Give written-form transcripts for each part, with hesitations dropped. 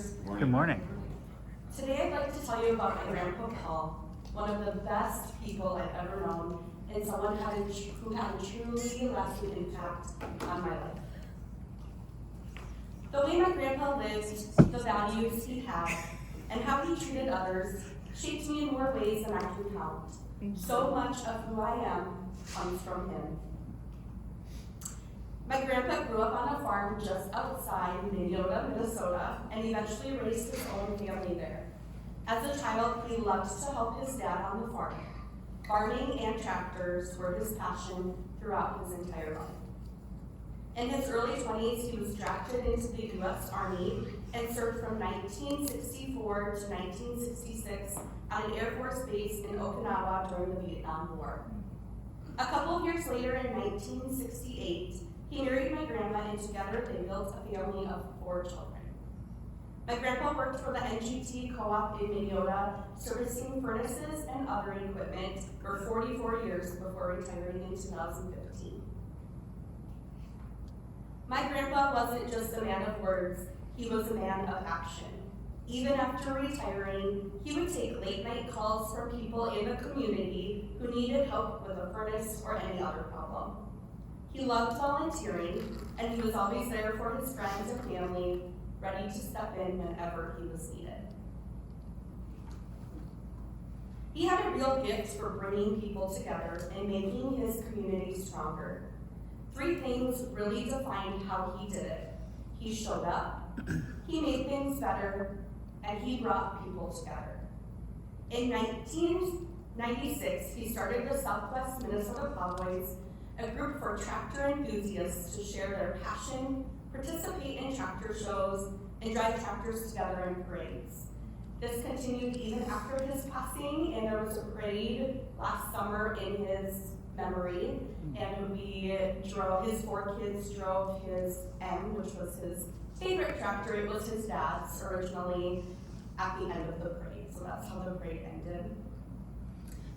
Sisters. Good morning. Today I'd like to tell you about my Grandpa Paul, one of the best people I've ever known, and someone who had a truly lasting impact on my life. The way my grandpa lived, the values he had, and how he treated others shaped me in more ways than I can count. So much of who I am comes from him. My grandpa grew up on a farm just outside Minneota, Minnesota, and eventually raised his own family there. As a child, he loved to help his dad on the farm. Farming and tractors were his passion throughout his entire life. In his early 20s, he was drafted into the U.S. Army and served from 1964 to 1966 on an Air Force base in Okinawa during the Vietnam War. A couple of years later, in 1968, he married my grandma, and together they built a family of 4 children. My grandpa worked for the NGT Co-op in Minneota, servicing furnaces and other equipment for 44 years before retiring in 2015. My grandpa wasn't just a man of words, he was a man of action. Even after retiring, he would take late-night calls from people in the community who needed help with a furnace or any other problem. He loved volunteering, and he was always there for his friends and family, ready to step in whenever he was needed. He had a real gift for bringing people together and making his community stronger. 3 things really defined how he did it. He showed up, he made things better, and he brought people together. In 1996, he started the Southwest Minnesota Plowboys, a group for tractor enthusiasts to share their passion, participate in tractor shows, and drive tractors together in parades. This continued even after his passing, and there was a parade last summer in his memory, and his 4 kids drove his M, which was his favorite tractor. It was his dad's originally at the end of the parade, so that's how the parade ended.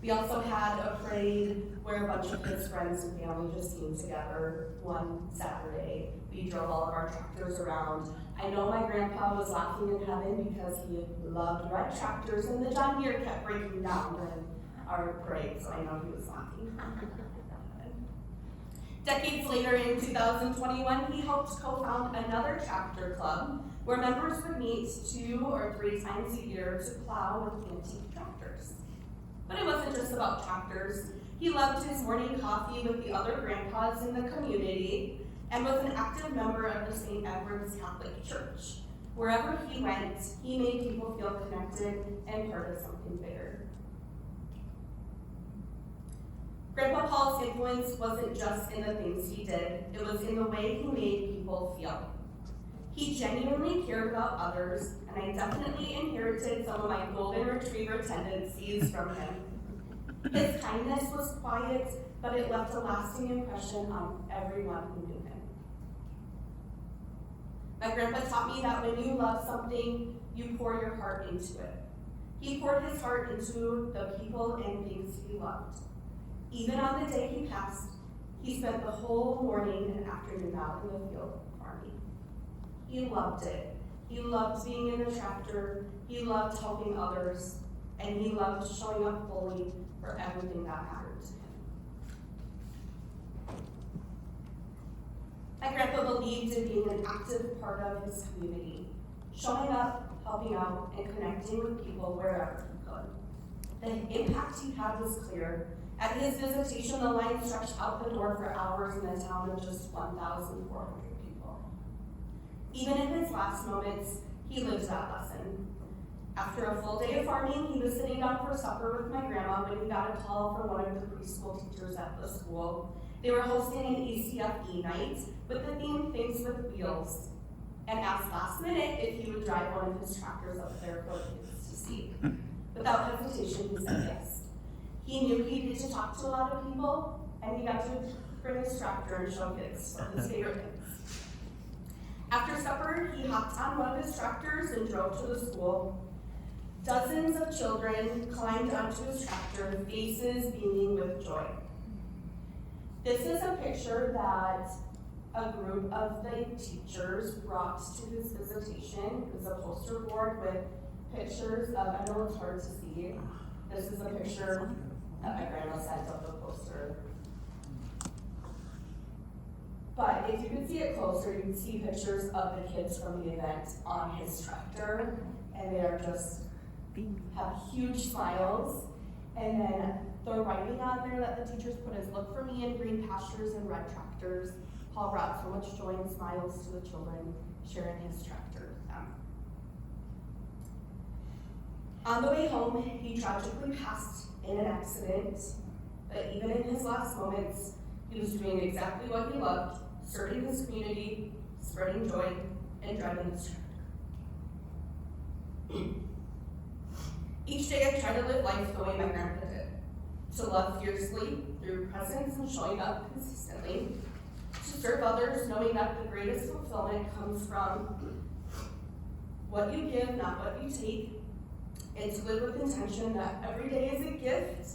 We also had a parade where a bunch of his friends and family just came together one Saturday. We drove all of our tractors around. I know my grandpa was laughing in heaven because he loved red tractors, and the John Deere kept breaking down during our parade, so I know he was laughing. Decades later, in 2021, he helped co-found another tractor club where members would meet 2 or 3 times a year to plow with antique tractors. But it wasn't just about tractors. He loved his morning coffee with the other grandpas in the community and was an active member of the St. Edward's Catholic Church. Wherever he went, he made people feel connected and part of something bigger. Grandpa Paul's influence wasn't just in the things he did, it was in the way he made people feel. He genuinely cared about others, and I definitely inherited some of my golden retriever tendencies from him. His kindness was quiet, but it left a lasting impression on everyone who knew him. My grandpa taught me that when you love something, you pour your heart into it. He poured his heart into the people and things he loved. Even on the day he passed, he spent the whole morning and afternoon out in the field farming. He loved it. He loved being in the tractor, he loved helping others, and he loved showing up fully for everything that mattered to him. My grandpa believed in being an active part of his community, showing up, helping out, and connecting with people wherever he could. The impact he had was clear. At his visitation, the line stretched out the door for hours in a town of just 1,400 people. Even in his last moments, he lived that lesson. After a full day of farming, he was sitting down for supper with my grandma when he got a call from one of the preschool teachers at the school. They were hosting an ECFE night with the theme Things with Wheels, and asked last minute if he would drive one of his tractors up there for kids to see. Without hesitation, he said yes. He knew he'd get to talk to a lot of people, and he got to bring his tractor and show kids his favorite things. After supper, he hopped on one of his tractors and drove to the school. Dozens of children climbed onto his tractor, faces beaming with joy. This is a picture that a group of the teachers brought to his visitation. It was a poster board with pictures of, I know it's hard to see. This is a picture that my grandma sent of the poster. But if you could see it closer, you can see pictures of the kids from the event on his tractor, and they are just have huge smiles. And then the writing on there that the teachers put is, "Look for me in green pastures and red tractors. Paul brought so much joy and smiles to the children sharing his tractor with them." On the way home, he tragically passed in an accident, but even in his last moments, he was doing exactly what he loved, serving his community, spreading joy, and driving his tractor. Each day I try to live life the way my grandpa did, to love fiercely through presence and showing up consistently, to serve others knowing that the greatest fulfillment comes from what you give, not what you take, and to live with intention that every day is a gift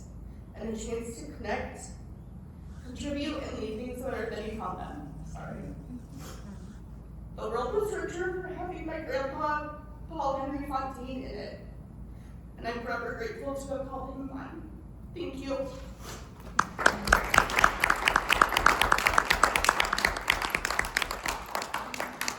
and a chance to connect, contribute, and leave things better than you found them. Sorry. The world was richer for having my grandpa, Paul Henry Fontaine, in it, and I'm forever grateful to have called him mine. Thank you.